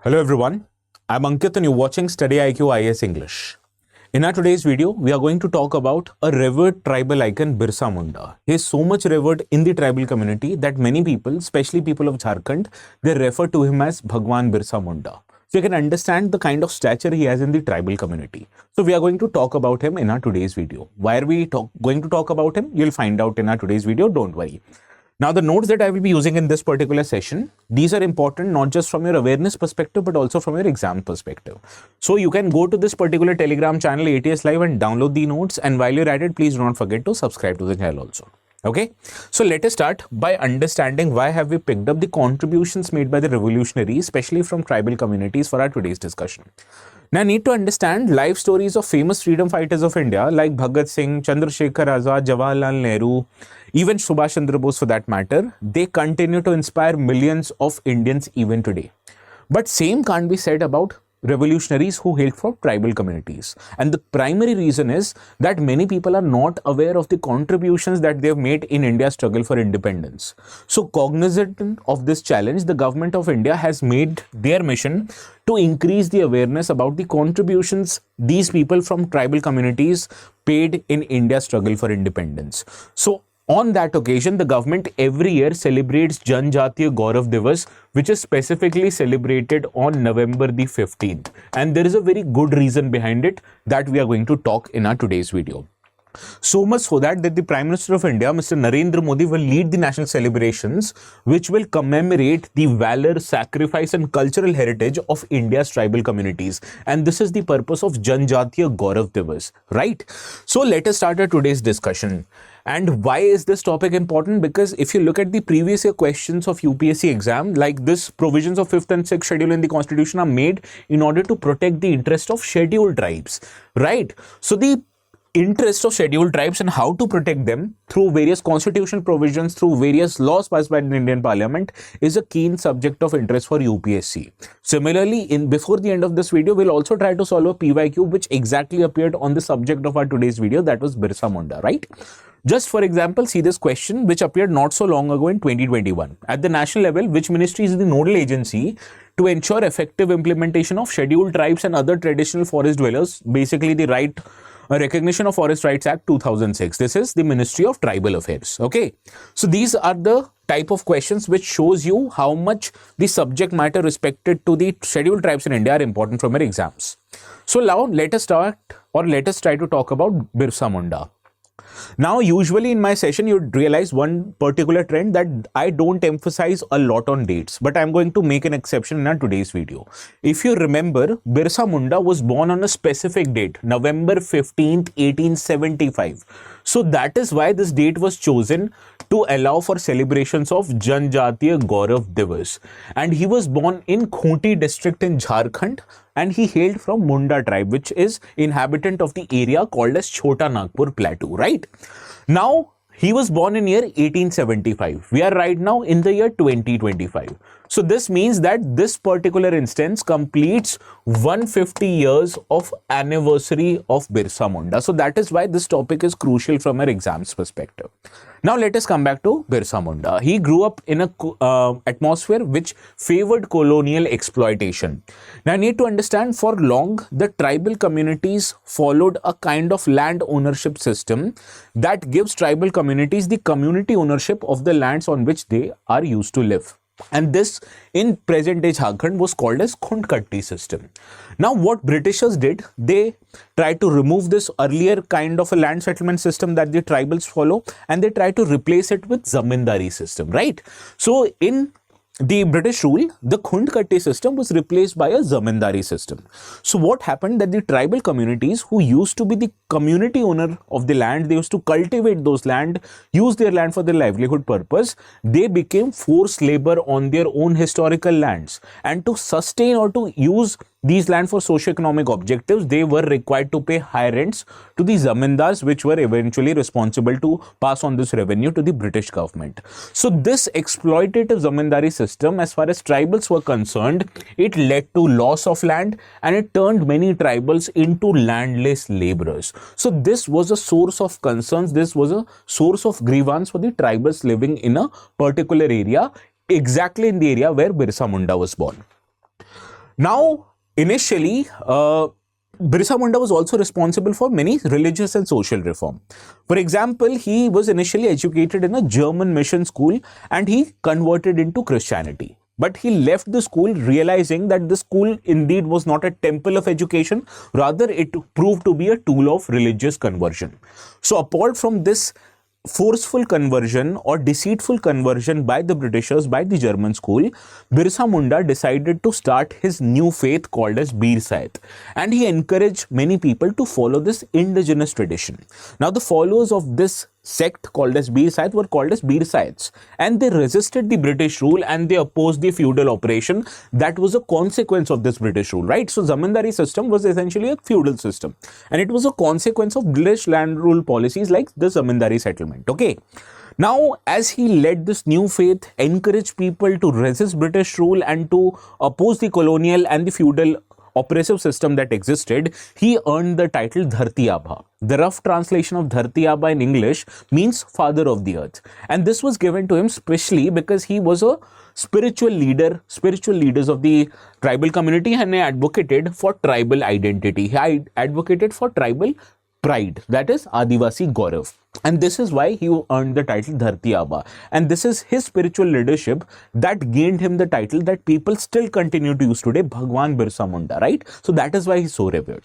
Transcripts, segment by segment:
Hello everyone, I'm Ankit and you're watching StudyIQ IS English. In our today's video, we are going to talk about a revered tribal icon Birsa Munda. He is so much revered in the tribal community that many people, especially people of Jharkhand, they refer to him as Bhagwan Birsa Munda. So you can understand the kind of stature he has in the tribal community. So we are going to talk about him in our today's video. Why are we going to talk about him? You'll find out in our today's video, don't worry. Now, the notes that I will be using in this particular session, these are important not just from your awareness perspective, but also from your exam perspective. So you can go to this particular Telegram channel, ATS Live, and download the notes. And while you're at it, please do not forget to subscribe to the channel also. Okay, so let us start by understanding why have we picked up the contributions made by the revolutionaries, especially from tribal communities, for our today's discussion. Now, I need to understand life stories of famous freedom fighters of India like Bhagat Singh, Chandrasekhar Azad, Jawaharlal Nehru, even Subhash Chandra Bose for that matter. They continue to inspire millions of Indians even today. But same can't be said about revolutionaries who hailed from tribal communities. And the primary reason is that many people are not aware of the contributions that they have made in India's struggle for independence. So cognizant of this challenge, the government of India has made their mission to increase the awareness about the contributions these people from tribal communities paid in India's struggle for independence. So on that occasion, the government every year celebrates Janjatiya Gaurav Divas, which is specifically celebrated on November the 15th. And there is a very good reason behind it that we are going to talk in our today's video. So much so that the Prime Minister of India, Mr. Narendra Modi, will lead the national celebrations, which will commemorate the valor, sacrifice and cultural heritage of India's tribal communities. And this is the purpose of Janjatiya Gaurav Divas, right? So let us start our today's discussion. And why is this topic important? Because if you look at the previous year questions of UPSC exam, like this, provisions of 5th and 6th schedule in the constitution are made in order to protect the interest of scheduled tribes, right? So the interest of scheduled tribes and how to protect them through various constitutional provisions, through various laws passed by the Indian Parliament is a keen subject of interest for UPSC. Similarly, before the end of this video, we'll also try to solve a PYQ which exactly appeared on the subject of our today's video, that was Birsa Munda, right? Just for example, see this question which appeared not so long ago in 2021. At the national level, which ministry is the nodal agency to ensure effective implementation of scheduled tribes and other traditional forest dwellers, basically the Recognition of Forest Rights Act 2006. This is the Ministry of Tribal Affairs. Okay. So these are the type of questions which shows you how much the subject matter respected to the scheduled tribes in India are important from your exams. So now let us try to talk about Birsa Munda. Now, usually in my session, you'd realize one particular trend that I don't emphasize a lot on dates, but I'm going to make an exception in our today's video. If you remember, Birsa Munda was born on a specific date, November 15th, 1875. So that is why this date was chosen to allow for celebrations of Janjatiya Gaurav Divas. And he was born in Khunti district in Jharkhand, and he hailed from Munda tribe, which is inhabitant of the area called as Chota Nagpur Plateau, right? Now, he was born in year 1875. We are right now in the year 2025. So this means that this particular instance completes 150 years of anniversary of Birsa Munda. So that is why this topic is crucial from our exams perspective. Now let us come back to Birsa Munda. He grew up in a atmosphere which favored colonial exploitation. Now I need to understand, for long the tribal communities followed a kind of land ownership system that gives tribal communities the community ownership of the lands on which they are used to live. And this in present day Jharkhand was called as Khundkatti system. Now what Britishers did, they tried to remove this earlier kind of a land settlement system that the tribals follow, and they tried to replace it with zamindari system, right? So in the British rule, the Khundkatti system was replaced by a zamindari system. So what happened, that the tribal communities who used to be the community owner of the land, they used to cultivate those land, use their land for their livelihood purpose, they became forced labor on their own historical lands. And to sustain or to use these land for socio-economic objectives, they were required to pay high rents to the zamindars, which were eventually responsible to pass on this revenue to the British government. So this exploitative zamindari system, as far as tribals were concerned, it led to loss of land and it turned many tribals into landless laborers. So this was a source of concerns, this was a source of grievance for the tribals living in a particular area, exactly in the area where Birsa Munda was born. Now, initially, Birsa Munda was also responsible for many religious and social reform. For example, he was initially educated in a German mission school and he converted into Christianity. But he left the school realizing that the school indeed was not a temple of education, rather it proved to be a tool of religious conversion. So apart from this forceful conversion or deceitful conversion by the Britishers, by the German school, Birsa Munda decided to start his new faith called as Birsaet, and he encouraged many people to follow this indigenous tradition. Now the followers of this sect called as Birsaet were called as Birsaets, and they resisted the British rule and they opposed the feudal operation that was a consequence of this British rule, right? So zamindari system was essentially a feudal system and it was a consequence of British land rule policies like the zamindari settlement. Okay, now as he led this new faith, encouraged people to resist British rule and to oppose the colonial and the feudal oppressive system that existed, he earned the title Dharti Abha. The rough translation of Dharti Abha in English means father of the earth. And this was given to him specially because he was a spiritual leaders of the tribal community, and he advocated for tribal identity. He advocated for tribal pride, that is Adivasi Gaurav. And this is why he earned the title Dharti Abha. And this is his spiritual leadership that gained him the title that people still continue to use today, Bhagwan Birsa Munda, right? So that is why he's so revered.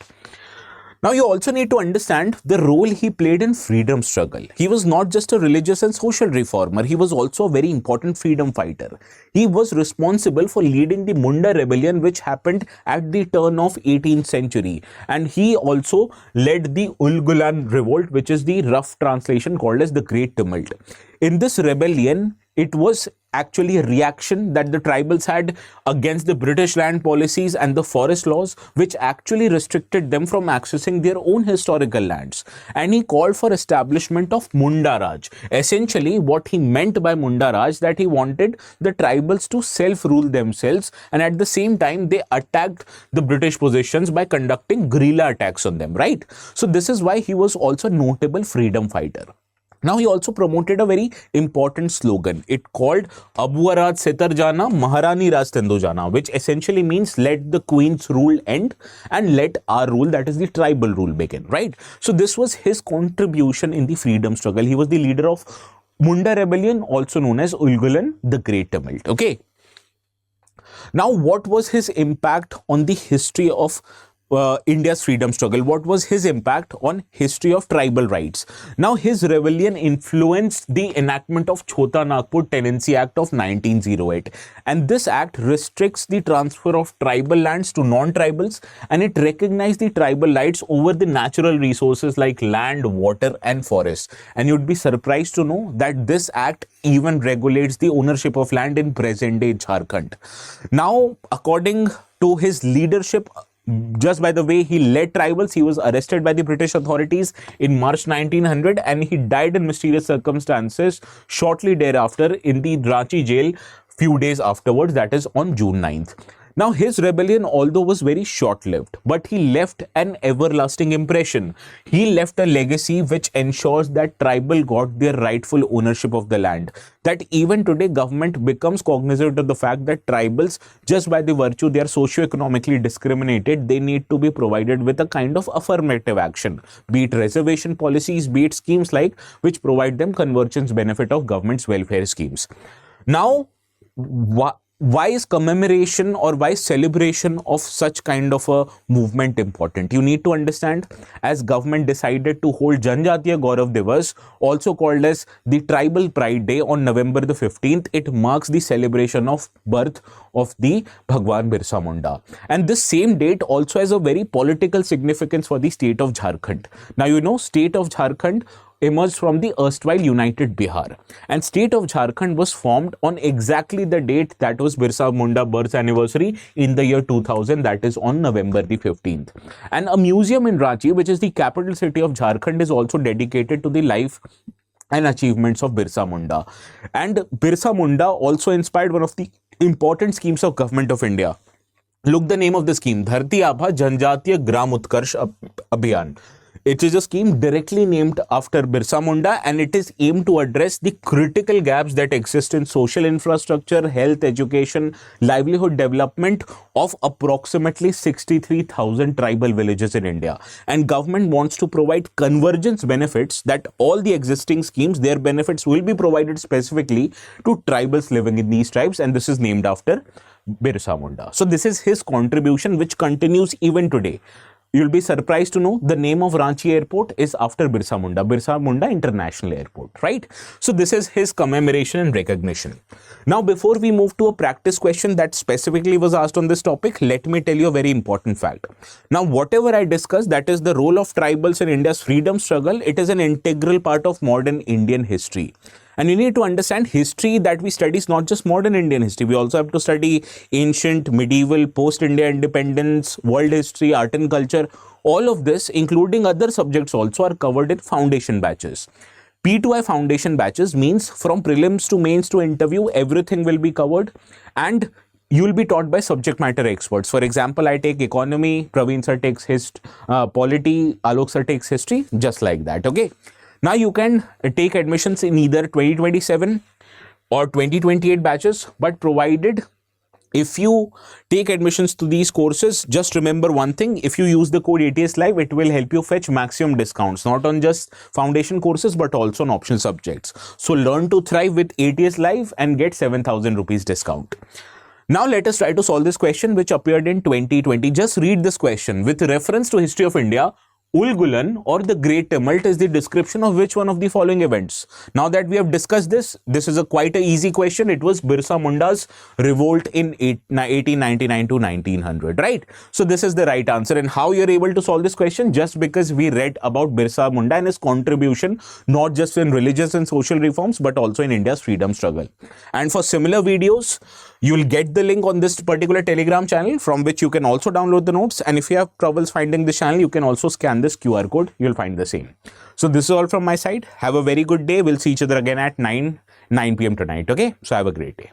Now you also need to understand the role he played in freedom struggle. He was not just a religious and social reformer, he was also a very important freedom fighter. He was responsible for leading the Munda rebellion which happened at the turn of 18th century, and he also led the Ulgulan revolt, which is the rough translation called as the Great Tumult. In this rebellion, it was actually a reaction that the tribals had against the British land policies and the forest laws, which actually restricted them from accessing their own historical lands. And he called for establishment of Munda Raj. Essentially, what he meant by Munda Raj, that he wanted the tribals to self-rule themselves, and at the same time, they attacked the British possessions by conducting guerrilla attacks on them, right? So this is why he was also a notable freedom fighter. Now he also promoted a very important slogan. It called Abu Raj Setar Jana, Maharani Raj Tendu Jana, which essentially means let the queen's rule end and let our rule, that is the tribal rule, begin, right? So this was his contribution in the freedom struggle. He was the leader of Munda rebellion, also known as Ulgulan, the Great Tumult. Okay. Now what was his impact on the history of India's freedom struggle? What was his impact on history of tribal rights? Now his rebellion influenced the enactment of Chota Nagpur Tenancy Act of 1908, and this act restricts the transfer of tribal lands to non-tribals, and it recognized the tribal rights over the natural resources like land, water and forests. And you'd be surprised to know that this act even regulates the ownership of land in present day Jharkhand. Now, according to his leadership, just by the way he led tribals, he was arrested by the British authorities in March 1900 and he died in mysterious circumstances shortly thereafter in the Ranchi jail few days afterwards, that is on June 9th. Now his rebellion, although was very short-lived, but he left an everlasting impression. He left a legacy which ensures that tribal got their rightful ownership of the land. That even today government becomes cognizant of the fact that tribals, just by the virtue they are socio-economically discriminated, they need to be provided with a kind of affirmative action, be it reservation policies, be it schemes like which provide them convergence benefit of government's welfare schemes. Now, why is commemoration or why celebration of such kind of a movement important? You need to understand, as government decided to hold Janjatiya Gaurav Divas, also called as the Tribal Pride Day, on November the 15th, it marks the celebration of birth of the Bhagwan Birsa Munda. And this same date also has a very political significance for the state of Jharkhand. Now, you know, state of Jharkhand emerged from the erstwhile united Bihar, and state of Jharkhand was formed on exactly the date that was Birsa Munda birth anniversary in the year 2000, that is on November the 15th. And a museum in Ranchi, which is the capital city of Jharkhand, is also dedicated to the life and achievements of Birsa Munda. And Birsa Munda also inspired one of the important schemes of government of India. Look the name of the scheme, Dharti Abha Janjatiya Gram Utkarsh Abhiyan. It is a scheme directly named after Birsa Munda, and it is aimed to address the critical gaps that exist in social infrastructure, health, education, livelihood development of approximately 63,000 tribal villages in India. And government wants to provide convergence benefits, that all the existing schemes, their benefits will be provided specifically to tribals living in these tribes, and this is named after Birsa Munda. So this is his contribution, which continues even today. You'll be surprised to know the name of Ranchi Airport is after Birsa Munda International Airport, right? So this is his commemoration and recognition. Now, before we move to a practice question that specifically was asked on this topic, let me tell you a very important fact. Now, whatever I discussed, that is the role of tribals in India's freedom struggle, it is an integral part of modern Indian history. And you need to understand, history that we study is not just modern Indian history. We also have to study ancient, medieval, post-India independence, world history, art and culture. All of this, including other subjects also, are covered in foundation batches. P2I foundation batches means from prelims to mains to interview, everything will be covered, and you will be taught by subject matter experts. For example, I take economy, Praveen sir takes polity, Alok sir takes history, just like that, okay? Now you can take admissions in either 2027 or 2028 batches, but provided if you take admissions to these courses, just remember one thing: if you use the code ATS Live, it will help you fetch maximum discounts, not on just foundation courses, but also on optional subjects. So learn to thrive with ATS Live and get 7,000 rupees discount. Now let us try to solve this question which appeared in 2020. Just read this question. With reference to history of India, Ulgulan or the Great Tumult is the description of which one of the following events? Now that we have discussed this is quite an easy question. It was Birsa Munda's revolt in 1899 to 1900, right? So this is the right answer. And how you're able to solve this question? Just because we read about Birsa Munda and his contribution, not just in religious and social reforms, but also in India's freedom struggle. And for similar videos, you'll get the link on this particular Telegram channel, from which you can also download the notes. And if you have troubles finding this channel, you can also scan this QR code. You'll find the same. So this is all from my side. Have a very good day. We'll see each other again at 9 p.m. tonight. Okay. So have a great day.